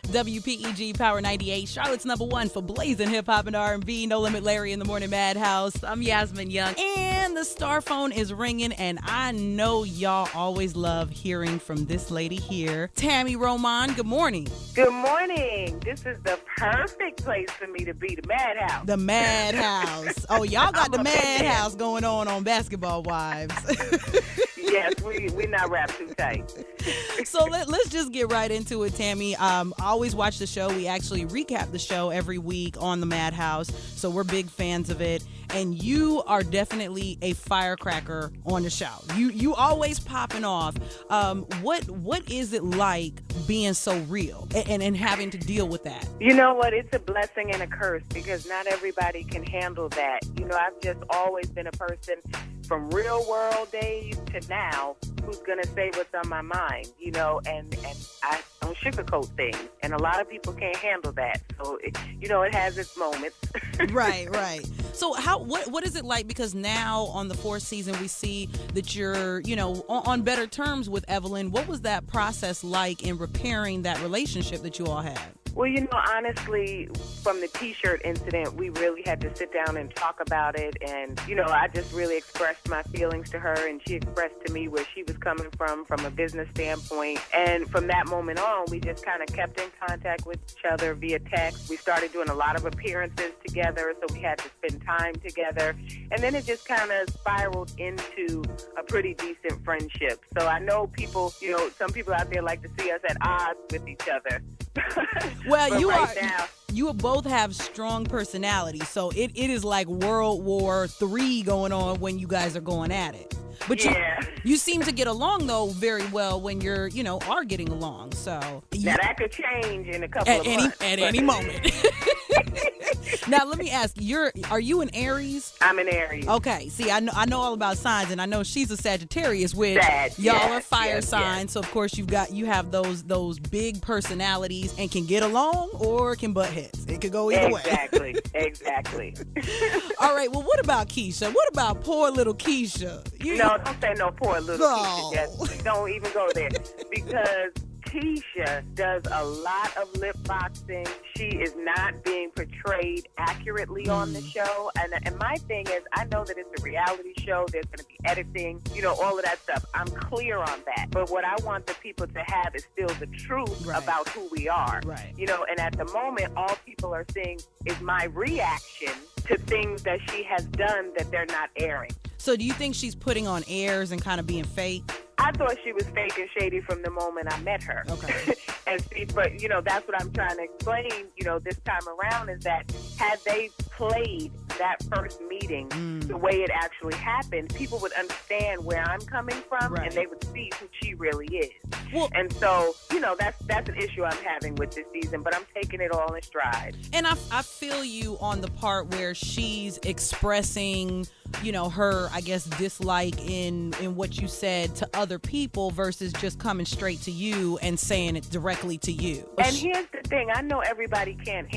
WPEG Power 98, Charlotte's #1 for blazing hip-hop and R&B. No Limit Larry in the Morning Madhouse. I'm Yasmin Young, and the star phone is ringing, and I know y'all always love hearing from this lady here. Tammy Roman, good morning. Good morning. This is the perfect place for me to be, the Madhouse. The Madhouse. Oh, y'all got the Madhouse going on Basketball Wives. Yes, we not wrapped too tight. So let's just get right into it, Tammy. I always watch the show. We actually recap the show every week on the Madhouse, so we're big fans of it. And you are definitely a firecracker on the show. You always popping off. What is it like being so real and having to deal with that? You know what? It's a blessing and a curse because not everybody can handle that. You know, I've just always been a person from real world days to now who's going to say what's on my mind, you know, and I don't sugarcoat things. And a lot of people can't handle that. So, it has its moments. Right. So what is it like? Because now on the 4th season, we see that you're, on better terms with Evelyn. What was that process like in repairing that relationship that you all had? Well, honestly, from the T-shirt incident, we really had to sit down and talk about it. And, I just really expressed my feelings to her, and she expressed to me where she was coming from a business standpoint. And from that moment on, we just kind of kept in contact with each other via text. We started doing a lot of appearances together, so we had to spend time together. And then it just kind of spiraled into a pretty decent friendship. So I know people, some people out there like to see us at odds with each other. Well, you both have strong personalities, so it is like World War III going on when you guys are going at it. But you seem to get along, though, very well when you're, are getting along. So now that could change in a couple of months. At any moment. Now, let me ask, are you an Aries? I'm an Aries. Okay. See, I know all about signs, and I know she's a Sagittarius, which y'all are fire signs. So, of course, you have those big personalities and can get along or can butt heads. It could go either way. Exactly. All right. Well, what about Keisha? What about poor little Keisha? No, don't say no poor little Keisha. Just don't even go there because Keisha does a lot of lip boxing. She is not being portrayed accurately on the show. And my thing is, I know that it's a reality show. There's going to be editing, all of that stuff. I'm clear on that. But what I want the people to have is still the truth about who we are. Right. And at the moment, all people are seeing is my reaction to things that she has done that they're not airing. So do you think she's putting on airs and kind of being fake? I thought she was fake and shady from the moment I met her. Okay. But that's what I'm trying to explain, this time around is that had they played that first meeting the way it actually happened, people would understand where I'm coming from and they would see who she really is. Well, and so, that's an issue I'm having with this season, but I'm taking it all in stride. And I feel you on the part where she's expressing, her, I guess, dislike in what you said to other people versus just coming straight to you and saying it directly to you. And here's the thing. I know everybody can't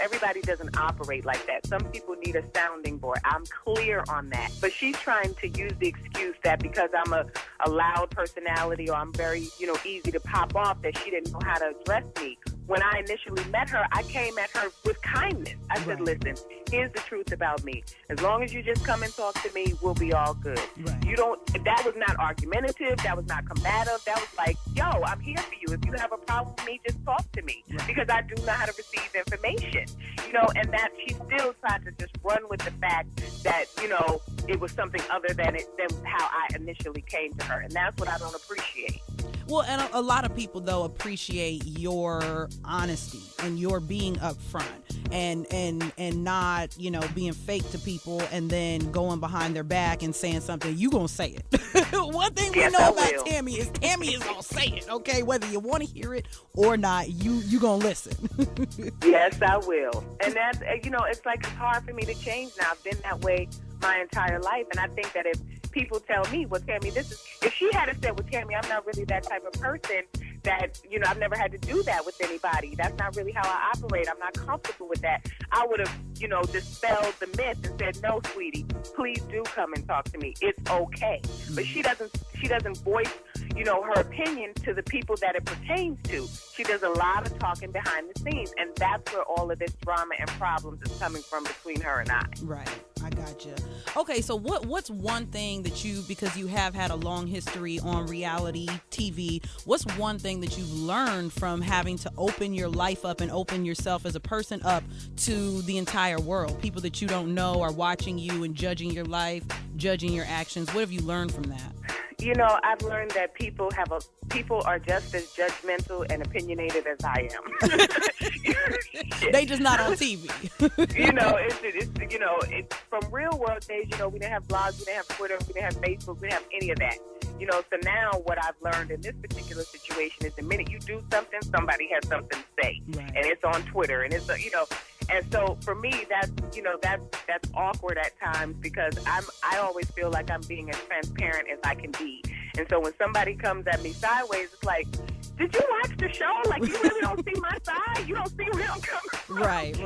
everybody doesn't operate like that. Some people need a sounding board. I'm clear on that. But she's trying to use the excuse that because I'm a loud personality or I'm very, easy to pop off, that she didn't know how to address me. When I initially met her, I came at her with kindness. I said, listen, here's the truth about me. As long as you just come and talk to me, we'll be all good. Right. That was not argumentative. That was not combative. That was like, yo, I'm here for you. If you have a problem with me, just talk to me. Right. Because I do know how to receive information. And that she still tried to just run with the fact that, it was something other than how I initially came to her. And that's what I don't appreciate. Well, and a lot of people, though, appreciate your honesty and your being upfront and not, being fake to people and then going behind their back and saying something. You gonna say it. One thing we know about Tammy is gonna say it, okay? Whether you want to hear it or not, you gonna listen. Yes, I will. And that's, it's like it's hard for me to change now. I've been that way my entire life. And I think that if people tell me, well, Tammy, if she had said, well, Tammy, I'm not really that type of person that, I've never had to do that with anybody. That's not really how I operate. I'm not comfortable with that. I would have, dispelled the myth and said, no, sweetie, please do come and talk to me. It's okay. But she doesn't voice her opinion to the people that it pertains to. She does a lot of talking behind the scenes, and that's where all of this drama and problems is coming from between her and I. Right. I gotcha. Okay, so what's one thing that because you have had a long history on reality TV, what's one thing that you've learned from having to open your life up and open yourself as a person up to the entire world? People that you don't know are watching you and judging your life, judging your actions. What have you learned from that? I've learned that people are just as judgmental and opinionated as I am. They just not on TV. It's from real world days. We didn't have blogs, we didn't have Twitter, we didn't have Facebook, we didn't have any of that. So now what I've learned in this particular situation is the minute you do something, somebody has something to say, right. And it's on Twitter, and it's and so for me, that's awkward at times because I always feel like I'm being as transparent as I can be. And so when somebody comes at me sideways, it's like, did you watch the show? Like, you really don't see my side? You don't see where I'm coming from? Right.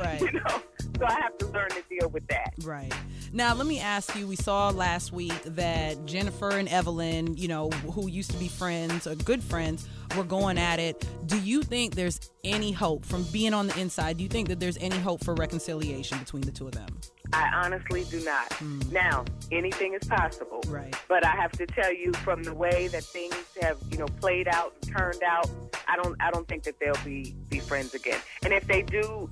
So I have to learn to deal with that. Right. Now, let me ask you, we saw last week that Jennifer and Evelyn, who used to be friends or good friends, were going at it. Do you think there's any hope from being on the inside? Do you think that there's any hope for reconciliation between the two of them? I honestly do not. Now, anything is possible. Right. But I have to tell you, from the way that things have, played out and turned out, I don't think that they'll be friends again. And if they do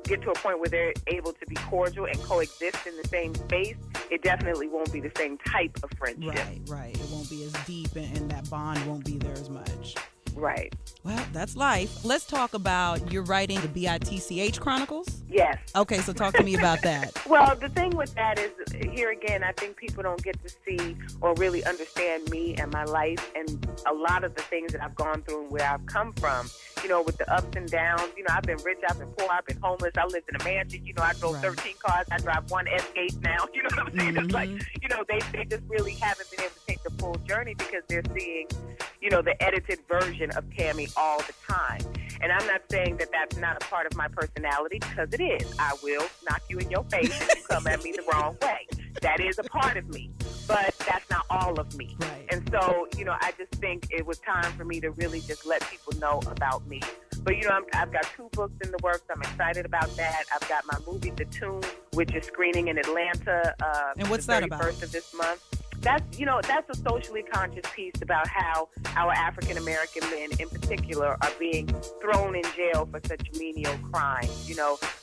get to a point where they're able to be cordial and coexist in the same space, it definitely won't be the same type of friendship. Right. It won't be as deep, and that bond won't be there as much. Right. Well, that's life. Let's talk about you're writing the TBHC Chronicles. Yes. Okay, so talk to me about that. Well, the thing with that is, here again, I think people don't get to see or really understand me and my life and a lot of the things that I've gone through and where I've come from, with the ups and downs. I've been rich, I've been poor, I've been homeless, I lived in a mansion, I drove 13 cars, I drive one Escape now, you know what I'm saying? It's like, they just really haven't been able to take the full journey because they're seeing, the edited version of Tammy all the time. And I'm not saying that that's not a part of my personality, because it is. I will knock you in your face if you come at me the wrong way. That is a part of me, but that's not all of me. Right. And so, I just think it was time for me to really just let people know about me. But, I've got 2 books in the works. I'm excited about that. I've got my movie, The Tomb, which is screening in Atlanta. And what's the that about? 31st of this month. That's a socially conscious piece about how our African American men in particular are being thrown in jail for such menial crimes,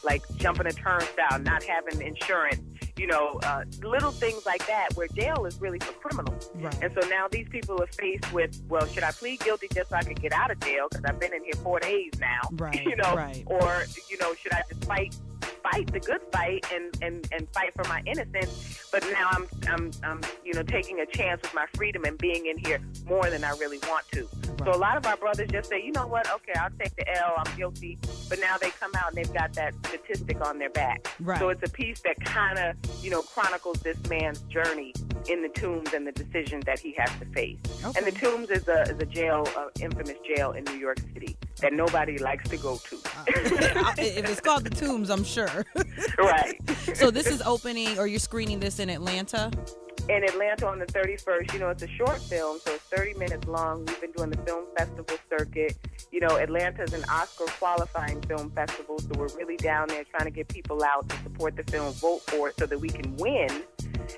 like jumping a turnstile, not having insurance, little things like that, where jail is really for criminals. Right. And so now these people are faced with, well, should I plead guilty just so I can get out of jail because I've been in here 4 days now, right. Right. Or, should I just fight the good fight and fight for my innocence? But now I'm taking a chance with my freedom and being in here more than I really want to. Right. So a lot of our brothers just say, you know what, okay, I'll take the L, I'm guilty. But now they come out and they've got that statistic on their back. Right. So it's a piece that kind of, chronicles this man's journey in the Tombs and the decisions that he has to face. Okay. And the Tombs is a jail, infamous jail in New York City that nobody likes to go to. If it's called The Tombs, I'm sure. Right. So this is opening, or you're screening this in Atlanta? In Atlanta on the 31st. It's a short film, so it's 30 minutes long. We've been doing the film festival circuit. Atlanta's an Oscar qualifying film festival, so we're really down there trying to get people out to support the film, vote for it so that we can win,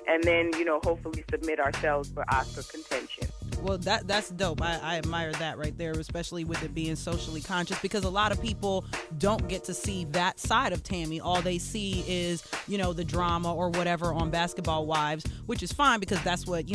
and then, hopefully submit ourselves for Oscar contention. Well, that's dope. I admire that right there, especially with it being socially conscious, because a lot of people don't get to see that side of Tammy. All they see is, the drama or whatever on Basketball Wives, which is fine because that's what,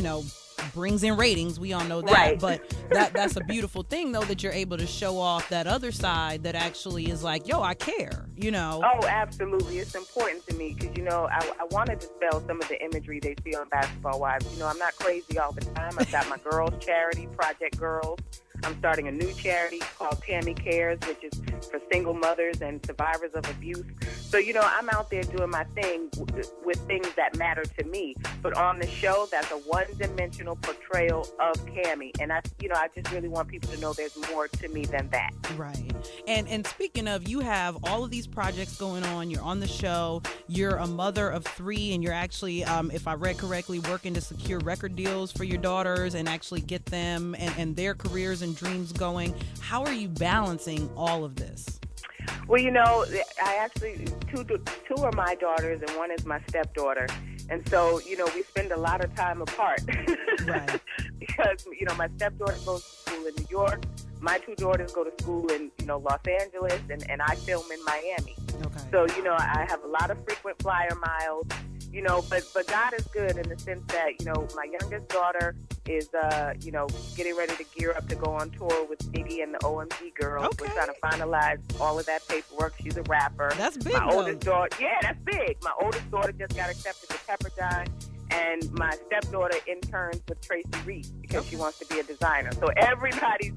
brings in ratings. We all know that. Right. But that's a beautiful thing, though, that you're able to show off that other side that actually is like, yo, I care, Oh, absolutely. It's important to me because, I want to dispel some of the imagery they see on Basketball Wives. I'm not crazy all the time. I've got my girls' charity, Project Girls. I'm starting a new charity called Tammy Cares, which is for single mothers and survivors of abuse. So, I'm out there doing my thing with things that matter to me. But on the show, that's a one-dimensional portrayal of Cammy. And I just really want people to know there's more to me than that. Right. And speaking of, you have all of these projects going on. You're on the show. You're a mother of 3, and you're actually, if I read correctly, working to secure record deals for your daughters and actually get them and their careers and dreams going. How are you balancing all of this? Well, I actually, two are my daughters and one is my stepdaughter. And so, we spend a lot of time apart. Right. Because, my stepdaughter goes to school in New York. My 2 daughters go to school in, Los Angeles, and I film in Miami. Okay. So, I have a lot of frequent flyer miles, but God is good in the sense that, my youngest daughter is, getting ready to gear up to go on tour with Biggie and the OMG Girls. Okay. We're trying to finalize all of that paperwork. She's a rapper. That's big, My though. oldest daughter, that's big. My oldest daughter just got accepted to Pepperdine. And my stepdaughter interns with Tracy Reese because she wants to be a designer. So everybody's,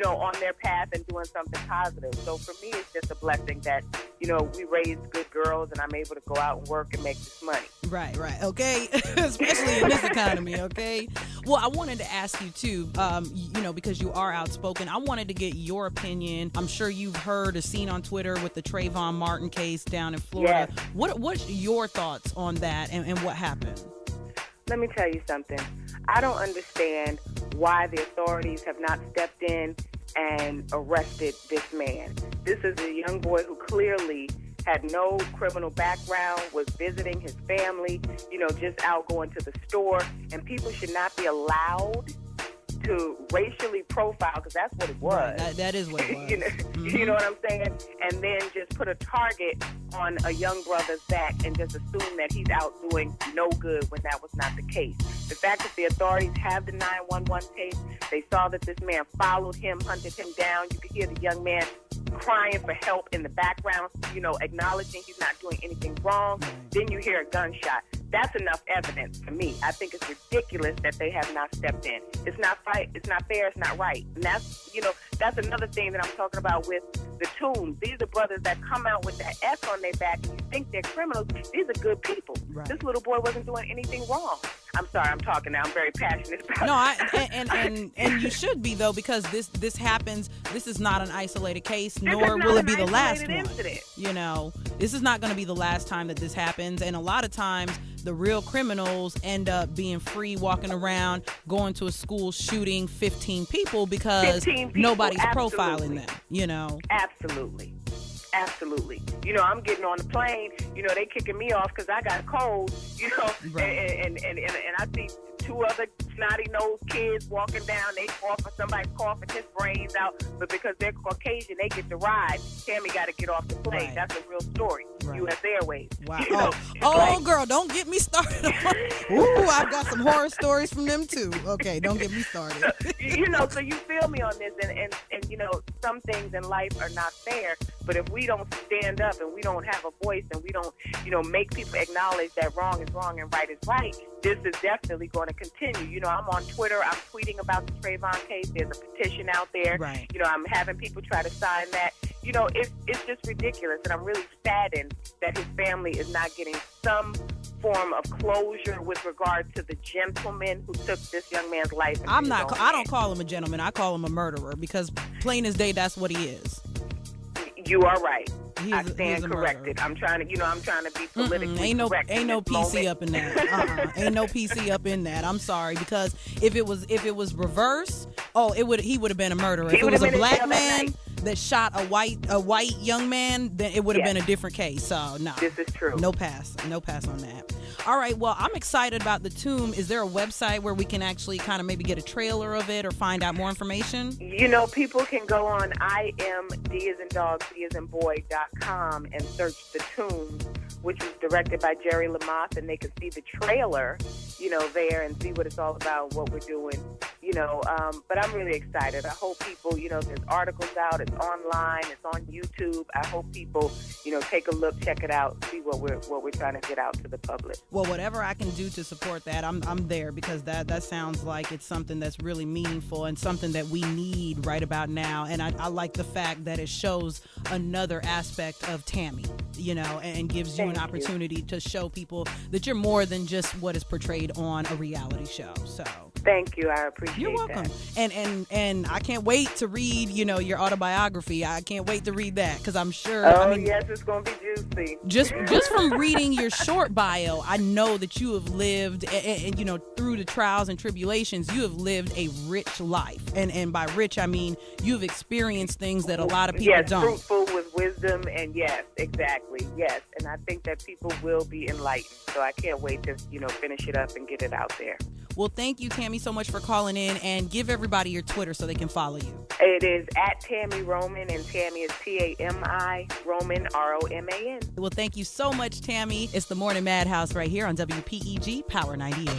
on their path and doing something positive. So for me, it's just a blessing that, we raised good girls and I'm able to go out and work and make this money. Right. Okay. Especially in this economy, okay? Well, I wanted to ask you, too, because you are outspoken, I wanted to get your opinion. I'm sure you've heard or seen on Twitter with the Trayvon Martin case down in Florida. Yes. What's your thoughts on that and what happened? Let me tell you something. I don't understand why the authorities have not stepped in and arrested this man. This is a young boy who clearly had no criminal background, was visiting his family, just out going to the store. And people should not be allowed to racially profile, because that's what it was. Right, that is what it was. You know what I'm saying? And then just put a target on a young brother's back and just assume that he's out doing no good when that was not the case. The fact that the authorities have the 911 tape, they saw that this man followed him, hunted him down. You could hear the young man crying for help in the background, acknowledging he's not doing anything wrong. Then you hear a gunshot. That's enough evidence to me. I think it's ridiculous that they have not stepped in. It's not fair. It's not right. And that's another thing that I'm talking about with the Tombs. These are brothers that come out with that S on their back and you think they're criminals. These are good people. Right. This little boy wasn't doing anything wrong. I'm sorry, I'm talking now. I'm very passionate about it. And you should be, though, because this happens. This is not an isolated case, nor will it be the last one. This is not going to be the last time that this happens. And a lot of times, the real criminals end up being free, walking around, going to a school, shooting 15 people because nobody's profiling them, Absolutely. I'm getting on the plane, they kicking me off because I got a cold, Right. and I see 2 other snotty-nosed kids walking down. They somebody's coughing his brains out, but because they're Caucasian, they get to ride. Tammy got to get off the plane. Right. That's a real story. Right. U.S. Airways. Wow. Girl, don't get me started. Ooh, I've got some horror stories from them, too. Okay, don't get me started. So you feel me on this, and some things in life are not fair, but if we don't stand up and we don't have a voice and we don't, make people acknowledge that wrong is wrong and right is right, this is definitely going to continue. I'm on Twitter. I'm tweeting about the Trayvon case. There's a petition out there. Right. I'm having people try to sign that. It's just ridiculous, and I'm really saddened that his family is not getting some form of closure with regard to the gentleman who took this young man's life. I don't call him a gentleman. I call him a murderer because plain as day, that's what he is. You are right. I He's stand a corrected. murderer. I'm trying to be politically correct. Ain't no PC up in that. Ain't no PC up in that. I'm sorry, because if it was reverse, he would have been a murderer. If it was a black man that shot a white young man, then it would have been a different case. So no, this is true. No pass on that. All right, well, I'm excited about the Tomb. Is there a website where we can actually kind of maybe get a trailer of it or find out more information? People can go on imd.com and search The Tomb, which was directed by Jerry Lamoth, and they can see the trailer, there and see what it's all about, what we're doing. But I'm really excited. I hope people, there's articles out, it's online, it's on YouTube. I hope people, take a look, check it out, see what we're trying to get out to the public. Well, whatever I can do to support that, I'm there, because that sounds like it's something that's really meaningful and something that we need right about now. And I like the fact that it shows another aspect of Tammy, and gives you an opportunity to show people that you're more than just what is portrayed on a reality show. So thank you. I appreciate it. You're welcome. And I can't wait to read, your autobiography. I can't wait to read that, because I'm sure. Yes, it's going to be juicy. Just from reading your short bio, I know that you have lived, and through the trials and tribulations, you have lived a rich life. And by rich, I mean you have experienced things that a lot of people don't. Yes, fruitful with wisdom, and yes, exactly, yes. And I think that people will be enlightened. So I can't wait to, finish it up and get it out there. Well, thank you, Tammy, so much for calling in, and give everybody your Twitter so they can follow you. It is at Tammy Roman, and Tammy is Tami Roman, Roman. Well, thank you so much, Tammy. It's the Morning Madhouse right here on WPEG Power 98.